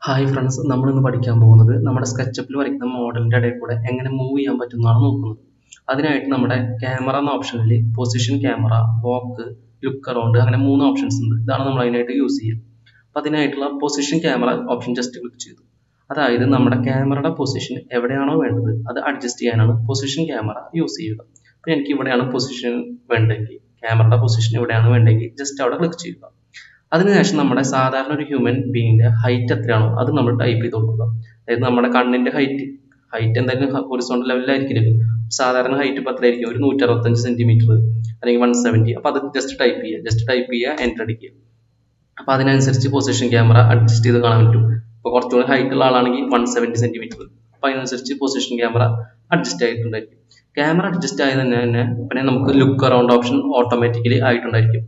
Hi friends, നമ്മളിന്ന് പഠിക്കാൻ പോകുന്നത് നമ്മുടെ സ്കെച്ചപ്പിൽ വരയ്ക്കുന്ന മോഡലിൻ്റെ ഇടയിൽ കൂടെ എങ്ങനെ മൂവ് ചെയ്യാൻ പറ്റുന്നതാണ് നോക്കുന്നത്. അതിനായിട്ട് നമ്മുടെ ക്യാമറ എന്ന ഓപ്ഷനിൽ position camera, walk, look around അങ്ങനെ 3 ഓപ്ഷൻസ് ഉണ്ട്. ഇതാണ് നമ്മൾ അതിനായിട്ട് യൂസ് ചെയ്യുക. അപ്പോൾ അതിനായിട്ടുള്ള position camera option just click ചെയ്തു. അതായത് നമ്മുടെ ക്യാമറയുടെ പൊസിഷൻ എവിടെയാണോ വേണ്ടത് അത് അഡ്ജസ്റ്റ് ചെയ്യാനാണ് പൊസിഷൻ ക്യാമറ യൂസ് ചെയ്യുക. അപ്പോൾ എനിക്ക് ഇവിടെയാണ് പൊസിഷൻ വേണ്ടെങ്കിൽ, ക്യാമറയുടെ പൊസിഷൻ എവിടെയാണ് വേണ്ടെങ്കിൽ ജസ്റ്റ് അവിടെ ക്ലിക്ക് ചെയ്യുക. അതിനുശേഷം നമ്മുടെ സാധാരണ ഒരു ഹ്യൂമൻ ബീങ്ങിന്റെ ഹൈറ്റ് എത്രയാണോ അത് നമ്മൾ ടൈപ്പ് ചെയ്ത് കൊടുക്കുക. അതായത് നമ്മുടെ കണ്ണിന്റെ ഹൈറ്റ് എന്തായാലും ഹൊറിസോണ്ടൽ ലെവലിലായിരിക്കില്ലല്ലോ. സാധാരണ ഹൈറ്റ് ഇപ്പോൾ എത്രയായിരിക്കും? ഒരു 165 സെന്റിമീറ്റർ അല്ലെങ്കിൽ 170. അപ്പോൾ അത് ജസ്റ്റ് ടൈപ്പ് ചെയ്യുക, എൻ്റർ അടിക്കുക. അപ്പോൾ അതിനനുസരിച്ച് പൊസിഷൻ ക്യാമറ അഡ്ജസ്റ്റ് ചെയ്ത് കാണാൻ പറ്റും. ഇപ്പോൾ കുറച്ചുകൂടി ഹൈറ്റ് ഉള്ള ആളാണെങ്കിൽ 170 സെന്റിമീറ്റർ. അപ്പോൾ അതിനനുസരിച്ച് പൊസിഷൻ ക്യാമറ അഡ്ജസ്റ്റ് ആയിട്ടുണ്ടായിരിക്കും. ക്യാമറ അഡ്ജസ്റ്റ് ആയത് തന്നെ പിന്നെ നമുക്ക് ലുക്ക് അറൗണ്ട് ഓപ്ഷൻ ഓട്ടോമാറ്റിക്കലി ആയിട്ടുണ്ടായിരിക്കും.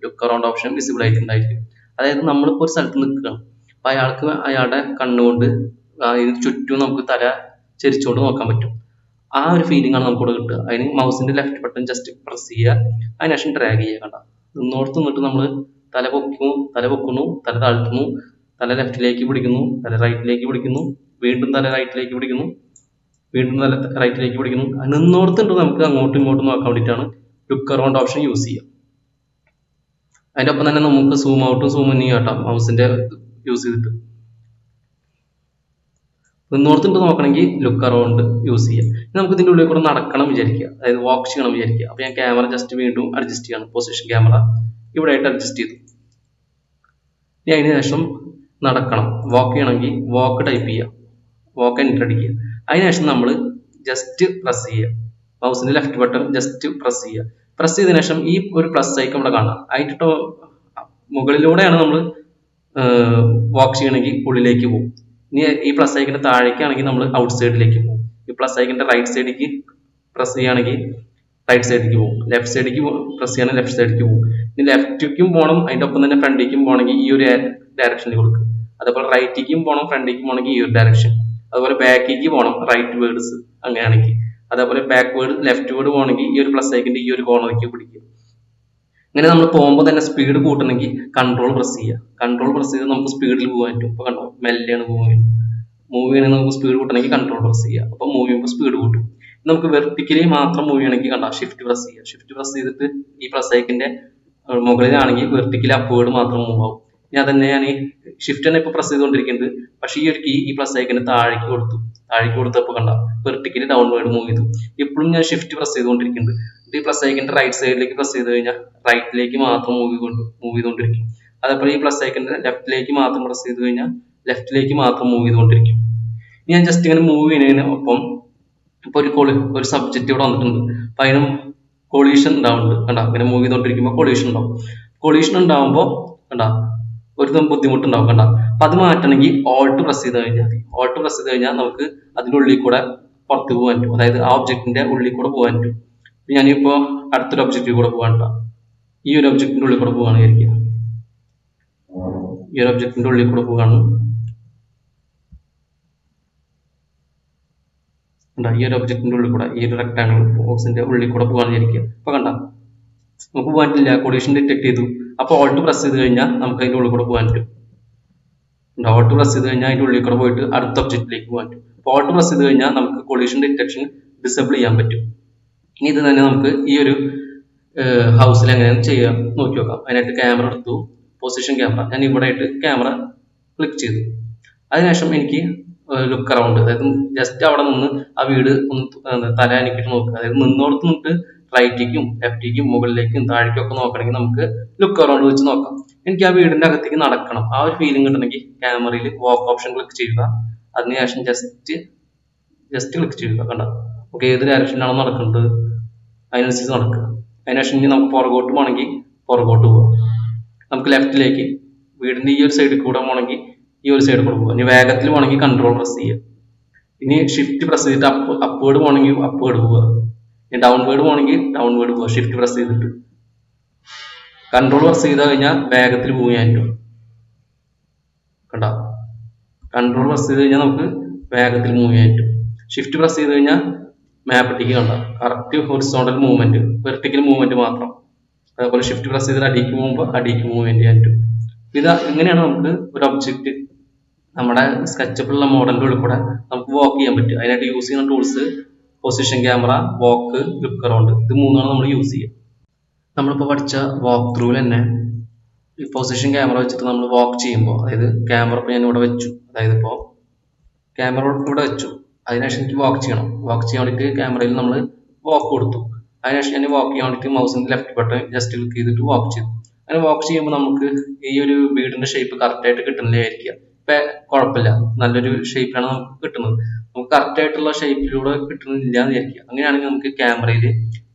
ലുക്ക് അറൗണ്ട് ഓപ്ഷൻ വിസിബിൾ ആയിട്ടുണ്ടായിരിക്കും. അതായത് നമ്മളിപ്പോൾ ഒരു സ്ഥലത്ത് നിൽക്കുകയാണ്, അപ്പോൾ അയാൾക്ക് അയാളുടെ കണ്ണുകൊണ്ട് ഇതിന് ചുറ്റും നമുക്ക് തല ചെരിച്ചുകൊണ്ട് നോക്കാൻ പറ്റും. ആ ഒരു ഫീലിംഗ് ആണ് നമുക്കിവിടെ കിട്ടുക. അതിന് മൗസിന്റെ ലെഫ്റ്റ് ബട്ടൺ ജസ്റ്റ് പ്രസ് ചെയ്യുക, അതിനുശേഷം ഡ്രാഗ് ചെയ്യുക. നിന്നോടത്ത് നിന്നിട്ട് നമ്മൾ തല പൊക്കുന്നു, തല താഴ്ത്തുന്നു, തല ലെഫ്റ്റിലേക്ക് പിടിക്കുന്നു, തല റൈറ്റിലേക്ക് പിടിക്കുന്നു, വീണ്ടും തല റൈറ്റിലേക്ക് പിടിക്കുന്നു, വീണ്ടും തല റൈറ്റിലേക്ക് പിടിക്കുന്നു. നിന്നോടത്തുണ്ട് നമുക്ക് അങ്ങോട്ടും ഇങ്ങോട്ടും നോക്കാൻ വേണ്ടിയിട്ടാണ് ലുക്ക് അറൗണ്ട് ഓപ്ഷൻ യൂസ് ചെയ്യുക. അതിൻ്റെ ഒപ്പം തന്നെ നമുക്ക് സൂം ഔട്ടും സൂം ഇന്നും കാട്ടാം മൗസിന്റെ യൂസ് ചെയ്തിട്ട്. നിന്നോടത്തുണ്ട് നോക്കണമെങ്കിൽ ലുക്ക് അറൗണ്ട് യൂസ് ചെയ്യാം. നമുക്ക് ഇതിൻ്റെ ഉള്ളിൽ കൂടെ നടക്കണം വിചാരിക്കുക, അതായത് വാക്ക് ചെയ്യണം വിചാരിക്കുക. അപ്പോൾ ഞാൻ ക്യാമറ ജസ്റ്റ് വീണ്ടും അഡ്ജസ്റ്റ് ചെയ്യണം. പൊസിഷൻ ക്യാമറ ഇവിടെ ആയിട്ട് അഡ്ജസ്റ്റ് ചെയ്തു. ഇനി അതിന് ശേഷം നടക്കണം, വാക്ക് ചെയ്യണമെങ്കിൽ വാക്ക് ടൈപ്പ് ചെയ്യുക, വാക്ക് എൻ്റർ അടിക്കുക. അതിനുശേഷം നമ്മൾ ജസ്റ്റ് പ്രസ് ചെയ്യുക, മൗസിന്റെ ലെഫ്റ്റ് ബട്ടൺ ജസ്റ്റ് പ്രസ് ചെയ്യുക. പ്രസ് ചെയ്തതിനു ശേഷം ഈ ഒരു പ്ലസ് ഐക്കൺ ഇവിടെ കാണാം. അതിട്ട് മുകളിലൂടെയാണ് നമ്മൾ വാക്ക് ചെയ്യണമെങ്കിൽ ഉള്ളിലേക്ക് പോകും. ഇനി ഈ പ്ലസ് ഐക്കൻ്റെ താഴേക്കാണെങ്കിൽ നമ്മൾ ഔട്ട് സൈഡിലേക്ക് പോകും. ഈ പ്ലസ് ഐക്കൻ്റെ റൈറ്റ് സൈഡിലേക്ക് പ്രസ് ചെയ്യുകയാണെങ്കിൽ റൈറ്റ് സൈഡിലേക്ക് പോകും, ലെഫ്റ്റ് സൈഡിലേക്ക് പ്രസ് ചെയ്യുകയാണെങ്കിൽ ലെഫ്റ്റ് സൈഡിലേക്ക് പോകും. ഇനി ലെഫ്റ്റിലേക്കും പോകണം, അതിൻ്റെ ഒപ്പം തന്നെ ഫ്രണ്ടിലേക്കും പോകണമെങ്കിൽ ഈ ഒരു ഡയറക്ഷനിൽ കൊടുക്കുക. അതേപോലെ റൈറ്റിലേക്കും പോകണം, ഫ്രണ്ടിലേക്കും പോകണമെങ്കിൽ ഈ ഒരു ഡയറക്ഷൻ. അതുപോലെ ബാക്കിലേക്ക് പോകണം, റൈറ്റ് വേർഡ്സ് അങ്ങനെയാണെങ്കിൽ. അതേപോലെ ബാക്ക്വേർഡ് ലെഫ്റ്റ് വേർഡ് പോകണമെങ്കിൽ ഈ ഒരു പ്ലസ് ഐക്കൻ്റെ ഈ ഒരു കോർണറിലേക്ക് പിടിക്കുക. ഇങ്ങനെ നമ്മൾ പോകുമ്പോൾ തന്നെ സ്പീഡ് കൂട്ടണമെങ്കിൽ കൺട്രോൾ പ്രസ് ചെയ്യുക. കൺട്രോൾ പ്രസ് ചെയ്ത് നമുക്ക് സ്പീഡിൽ പോകാൻ പറ്റും. ഇപ്പോൾ കണ്ടോ, മെല്ലെയാണ് മൂവ് ചെയ്യണമെങ്കിൽ നമുക്ക് സ്പീഡ് കൂട്ടണമെങ്കിൽ കൺട്രോൾ പ്രസ് ചെയ്യുക. അപ്പോൾ മൂവ് ചെയ്യുമ്പോൾ സ്പീഡ് കൂട്ടും. നമുക്ക് വെർട്ടിക്കലി മാത്രം മൂവ് ചെയ്യണമെങ്കിൽ കണ്ടോ, ഷിഫ്റ്റ് പ്രസ് ചെയ്യുക. ഷിഫ്റ്റ് പ്രസ് ചെയ്തിട്ട് ഈ പ്ലസ് ഐക്കൻ്റെ മുകളിലാണെങ്കിൽ വെർട്ടിക്കലി അപ്വേർഡ് മാത്രം മൂവ് ആവും. ഇനി അതന്നെ ഞാൻ ഈ ഷിഫ്റ്റ് തന്നെ ഇപ്പോൾ പ്രസ് ചെയ്തുകൊണ്ടിരിക്കുന്നത്, പക്ഷേ ഈ ഒരു കീ ഈ പ്ലസ് ഐക്കന് താഴേക്ക് കൊടുത്തപ്പോൾ കണ്ട വെർട്ടിക്കലി ഡൗൺവേർഡ് മൂവ് ചെയ്തു. ഇപ്പോഴും ഞാൻ ഷിഫ്റ്റ് പ്രസ് ചെയ്തുകൊണ്ടിരിക്കുന്നുണ്ട്. ഈ പ്ലസ് ഐക്കൻ്റെ റൈറ്റ് സൈഡിലേക്ക് പ്രസ് ചെയ്ത് കഴിഞ്ഞാൽ റൈറ്റിലേക്ക് മാത്രം മൂവ് ചെയ്തുകൊണ്ടിരിക്കും. അതേപോലെ ഈ പ്ലസ് ഐക്കൻ്റെ ലെഫ്റ്റിലേക്ക് മാത്രം പ്രസ് ചെയ്ത് കഴിഞ്ഞാൽ ലെഫ്റ്റിലേക്ക് മാത്രം മൂവ് ചെയ്തുകൊണ്ടിരിക്കും. ഞാൻ ജസ്റ്റ് ഇങ്ങനെ മൂവ് ചെയ്യുന്നതിന് ഒപ്പം ഇപ്പോൾ ഒരു സബ്ജക്റ്റ് ഇവിടെ വന്നിട്ടുണ്ട്. അപ്പം അതിനും കൊളീഷൻ ഉണ്ടാവുന്നുണ്ട്. കണ്ട, ഇങ്ങനെ മൂവ് ചെയ്തുകൊണ്ടിരിക്കുമ്പോൾ കൊളീഷൻ ഉണ്ടാവും. കൊളീഷൻ ഉണ്ടാവുമ്പോൾ കണ്ട ഒരു ബുദ്ധിമുട്ടുണ്ടാവും. കണ്ട, അപ്പം അത് മാറ്റണമെങ്കിൽ ഓൾട്ട് പ്രസ് ചെയ്ത് കഴിഞ്ഞാൽ നമുക്ക് അതിൻ്റെ ഉള്ളിൽ കൂടെ പുറത്ത് പോകാൻ പറ്റും. അതായത് ആ ഒബ്ജക്റ്റിന്റെ ഉള്ളിൽ കൂടെ പോകാൻ പറ്റും. ഞാനിപ്പോൾ അടുത്തൊരു ഒബ്ജക്റ്റിൽ കൂടെ പോകാൻ കേട്ടോ, ഈ ഒരു ഒബ്ജക്റ്റിന്റെ ഉള്ളിൽ കൂടെ പോകാണ് വിചാരിക്കുക. ഈ ഒരു ഒബ്ജക്റ്റിന്റെ ഉള്ളിൽ കൂടെ പോകാണ്, ഈ ഒരു ഒബ്ജക്റ്റിന്റെ ഉള്ളിൽ കൂടെ, ഈ ഒരു റെക്ടാങ്കിൾ ബോക്സിന്റെ ഉള്ളിൽ കൂടെ പോകാൻ വിചാരിക്കുക. അപ്പൊ കണ്ട, നമുക്ക് പോകാൻ പറ്റില്ല, കൊളീഷൻ ഡിറ്റക്ട് ചെയ്തു. അപ്പോൾ ഓൾട്ട് പ്രസ് ചെയ്ത് കഴിഞ്ഞാൽ നമുക്ക് അതിന്റെ ഉള്ളിൽ കൂടെ പോകാൻ പറ്റും. ഓൾട്ട് പ്രസ് ചെയ്ത് കഴിഞ്ഞാൽ അതിന്റെ ഉള്ളിൽ കൂടെ പോയിട്ട് അടുത്ത ഒബ്ജക്റ്റിലേക്ക് പോകാൻ പറ്റും. അപ്പോൾ ഓൾട്ട് പ്രസ് ചെയ്ത് കഴിഞ്ഞാൽ നമുക്ക് കൊളീഷൻ ഡിറ്റക്ഷൻ ഡിസേബിൾ ചെയ്യാൻ പറ്റും. ഇനി ഇത് തന്നെ നമുക്ക് ഈ ഒരു ഹൗസിൽ എങ്ങനെയാണ് ചെയ്യാം നോക്കി നോക്കാം. അതിനായിട്ട് ക്യാമറ എടുത്തു, പൊസിഷൻ ക്യാമറ, ഞാൻ ഇവിടെ ആയിട്ട് ക്യാമറ ക്ലിക്ക് ചെയ്തു. അതിനുശേഷം എനിക്ക് ലുക്ക് അറൗണ്ട്, അതായത് ജസ്റ്റ് അവിടെ നിന്ന് ആ വീട് ഒന്ന് തല അനക്കിയിട്ട് നോക്കുക. അതായത് നിന്നോടത്ത് നിന്നിട്ട് റൈറ്റിലേക്കും ലെഫ്റ്റിലേക്കും മുകളിലേക്കും താഴേക്കും ഒക്കെ നോക്കണമെങ്കിൽ നമുക്ക് ലുക്ക് അറൗണ്ട് വെച്ച് നോക്കാം. എനിക്ക് ആ വീടിന്റെ അകത്തേക്ക് നടക്കണം, ആ ഒരു ഫീലിംഗ് കിട്ടണമെങ്കിൽ ക്യാമറയിൽ വാക്ക് ഓപ്ഷൻ ക്ലിക്ക് ചെയ്യുക. അതിനുശേഷം ജസ്റ്റ് ക്ലിക്ക് ചെയ്യുക. കണ്ട, നമുക്ക് ഏത് ഡയറക്ഷനിലാണോ നടക്കുന്നത് അതിനനുസരിച്ച് നടക്കുക. അതിനുശേഷം ഇനി നമുക്ക് പുറകോട്ട് പോകണമെങ്കിൽ പുറകോട്ട് പോകാം. നമുക്ക് ലെഫ്റ്റിലേക്ക് വീടിന്റെ ഈ ഒരു സൈഡിൽ കൂടെ പോകണമെങ്കിൽ ഈ ഒരു സൈഡിൽ കൂടെ പോകാം. ഇനി വേഗത്തിൽ പോകണമെങ്കിൽ കൺട്രോൾ പ്രസ് ചെയ്യുക. ഇനി ഷിഫ്റ്റ് പ്രസ് ചെയ്തിട്ട് അപ്വേർഡ് പോകണമെങ്കിൽ അപ്വേർഡ് പോവുക. ഇനി ഡൗൺവേർഡ് പോകണമെങ്കിൽ ഡൗൺവേർഡ് പോവുക. ഷിഫ്റ്റ് പ്രസ് ചെയ്തിട്ട് കൺട്രോൾ പ്രസ് ചെയ്ത് കഴിഞ്ഞാൽ വേഗത്തിൽ മൂവ് ചെയ്യാൻ പറ്റും. കണ്ട, കൺട്രോൾ പ്രസ് ചെയ്ത് കഴിഞ്ഞാൽ നമുക്ക് വേഗത്തിൽ മൂവ് ചെയ്യാൻ പറ്റും. ഷിഫ്റ്റ് പ്രസ് ചെയ്ത് കഴിഞ്ഞാൽ മാപ്പത്തേക്ക് കണ്ട correct horizontal movement, vertical movement മാത്രം. അതേപോലെ ഷിഫ്റ്റ് പ്രസ് ചെയ്ത് അടിക്ക് പോകുമ്പോൾ അടിക്ക് മൂവ്മെന്റ് ചെയ്യാൻ പറ്റും. ഇങ്ങനെയാണ് നമുക്ക് ഒരു ഒബ്ജക്റ്റ് നമ്മുടെ സ്കെച്ചപ്പിലുള്ള മോഡലിന്റെ ഉള്ളിൽ കൂടെ നമുക്ക് വാക്ക് ചെയ്യാൻ പറ്റും. അതിനായിട്ട് യൂസ് ചെയ്യുന്ന ടൂൾസ് പൊസിഷൻ ക്യാമറ, വാക്ക്, ലുക്ക് അറൗണ്ട്, ഇത് മൂന്നാണ് നമ്മൾ യൂസ് ചെയ്യുക. നമ്മളിപ്പോൾ പഠിച്ച വാക്ക് ത്രൂവിൽ തന്നെ ഈ പൊസിഷൻ ക്യാമറ വെച്ചിട്ട് നമ്മൾ വാക്ക് ചെയ്യുമ്പോൾ, അതായത് ക്യാമറ ഇപ്പോൾ ഞാൻ ഇവിടെ വെച്ചു, അതായത് ഇപ്പോൾ ക്യാമറ ഇവിടെ വെച്ചു, അതിനുശേഷം എനിക്ക് വാക്ക് ചെയ്യണം. വാക്ക് ചെയ്യാൻ വേണ്ടിയിട്ട് ക്യാമറയിൽ നമ്മൾ വാക്ക് കൊടുത്തു. അതിനുശേഷം ഞാൻ വാക്ക് ചെയ്യാൻ വേണ്ടിയിട്ട് മൗസിന്റെ ലെഫ്റ്റ് ബട്ടൺ ജസ്റ്റ് ക്ലിക്ക് ചെയ്തിട്ട് വാക്ക് ചെയ്തു. അങ്ങനെ വാക്ക് ചെയ്യുമ്പോൾ നമുക്ക് ഈ ഒരു വീടിന്റെ ഷേപ്പ് കറക്റ്റ് ആയിട്ട് കിട്ടുന്നില്ലായിരിക്കുക. ഇപ്പൊ കുഴപ്പമില്ല, നല്ലൊരു ഷേപ്പിലാണ് നമുക്ക് കിട്ടുന്നത്. നമുക്ക് കറക്റ്റ് ആയിട്ടുള്ള ഷേപ്പിലൂടെ കിട്ടുന്നില്ല എന്ന് വിചാരിക്കുക. അങ്ങനെയാണെങ്കിൽ നമുക്ക് ക്യാമറയിൽ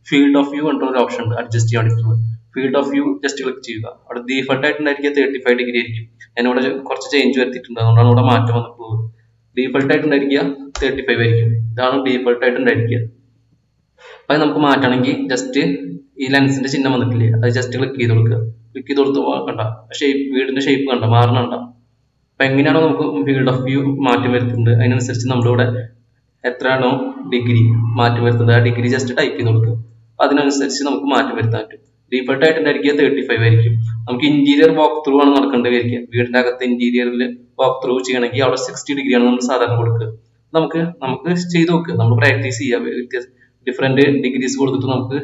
ഫീൽഡ് ഓഫ് വ്യൂ എன்ற ഒരു ഓപ്ഷൻ ഉണ്ട് അഡ്ജസ്റ്റ് ചെയ്യാൻ വേണ്ടിയിട്ടുള്ളത്. Field of view just click ചെയ്യുക. അവിടെ ഡീഫൾട്ട് ആയിട്ടുണ്ടായിരിക്കുക 35 ഡിഗ്രി ആയിരിക്കും. ഞാനിവിടെ കുറച്ച് ചേഞ്ച് വരുത്തിയിട്ടുണ്ട്, അതുകൊണ്ടാണ് ഇവിടെ മാറ്റം വന്നിട്ടുള്ളത്. ഡീഫൾട്ട് ആയിട്ടുണ്ടായിരിക്കുക 35 ആയിരിക്കും. ഇതാണ് ഡീഫൾട്ട് ആയിട്ടുണ്ടായിരിക്കുക. അപ്പൊ നമുക്ക് മാറ്റണമെങ്കിൽ ജസ്റ്റ് ഈ ലെൻസിന്റെ ചിഹ്നം വന്നിട്ടില്ലേ, അത് ജസ്റ്റ് ക്ലിക്ക് ചെയ്ത് കൊടുക്കുക. ക്ലിക്ക് ചെയ്ത് കൊടുത്ത് കണ്ട ഷേപ്പ്, വീടിന്റെ ഷേപ്പ് കണ്ട മാറണണ്ട. അപ്പൊ എങ്ങനെയാണോ നമുക്ക് ഫീൽഡ് ഓഫ് വ്യൂ മാറ്റം വരുത്തുന്നത്, അതിനനുസരിച്ച് നമ്മളിവിടെ എത്രയാണോ ഡിഗ്രി മാറ്റം വരുത്തുന്നത്, ആ ഡിഗ്രി ജസ്റ്റ് ടൈപ്പ് ചെയ്ത് കൊടുക്കുക. അതിനനുസരിച്ച് നമുക്ക് മാറ്റം വരുത്താൻ പറ്റും. ഡീഫൾട്ട് ആയിട്ടുണ്ടായിരിക്കുക 35 ആയിരിക്കും. നമുക്ക് ഇന്റീരിയർ വാക്ക് ത്രൂ ആണ് നടക്കേണ്ടതായിരിക്കുക. വീടിന്റെ അകത്ത് ഇന്റീരിയറിൽ വാക്ക് ത്രൂ ചെയ്യണമെങ്കിൽ അവിടെ 60 ഡിഗ്രിയാണ് നമ്മൾ സാധാരണ കൊടുക്കുക. നമുക്ക് ചെയ്ത് നോക്കുക, നമ്മൾ പ്രാക്ടീസ് ചെയ്യുക. ഡിഫറെന്റ് ഡിഗ്രീസ് കൊടുത്തിട്ട് നമുക്ക്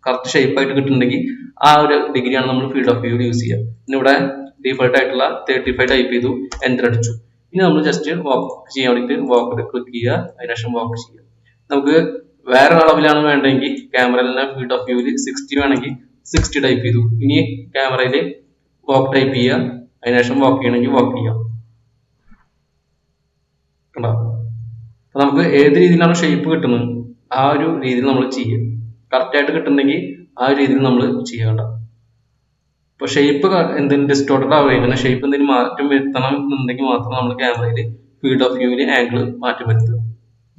കറക്റ്റ് ഷേപ്പ് ആയിട്ട് കിട്ടുന്നുണ്ടെങ്കിൽ ആ ഒരു ഡിഗ്രിയാണ് നമ്മൾ ഫീൽഡ് ഓഫ് വ്യൂ യൂസ് ചെയ്യുക. പിന്നെ ഇവിടെ ഡീഫൾട്ട് ആയിട്ടുള്ള 35 ടൈപ്പ് ചെയ്തു, എൻ്റർ അടിച്ചു. ഇനി നമ്മൾ ജസ്റ്റ് വാക്ക് ചെയ്യാൻ വേണ്ടിയിട്ട് വാക്ക് ക്ലിക്ക് ചെയ്യുക, അതിനുശേഷം വാക്ക് ചെയ്യുക. നമുക്ക് വേറെ അളവിലാണ് വേണ്ടെങ്കിൽ ക്യാമറയിൽ ഫീൽഡ് ഓഫ് വ്യൂവിൽ 60 വേണമെങ്കിൽ 60 ടൈപ്പ് ചെയ്തു. ഇനി ക്യാമറയിൽ വാക്ക് ടൈപ്പ് ചെയ്യുക, അതിനുശേഷം വാക്ക് ചെയ്യണമെങ്കിൽ വാക്ക് ചെയ്യാം. കണ്ടോ? അപ്പൊ നമുക്ക് ഏത് രീതിയിലാണ് ഷേപ്പ് കിട്ടുന്നത് ആ ഒരു രീതിയിൽ നമ്മൾ ചെയ്യുക. കറക്റ്റ് ആയിട്ട് കിട്ടുന്നുണ്ടെങ്കിൽ ആ ഒരു രീതിയിൽ നമ്മൾ ചെയ്യേണ്ട. ഇപ്പൊ ഷേപ്പ് എന്തെങ്കിലും ഡിസ്റ്റോർട്ടഡ് ആവുക, ഇങ്ങനെ ഷേപ്പ് എന്തെങ്കിലും മാറ്റം വരുത്തണം എന്നുണ്ടെങ്കിൽ മാത്രം നമ്മൾ ക്യാമറയിൽ ഫീൽഡ് ഓഫ് വ്യൂവിൽ ആംഗിൾ മാറ്റം വരുത്തുക.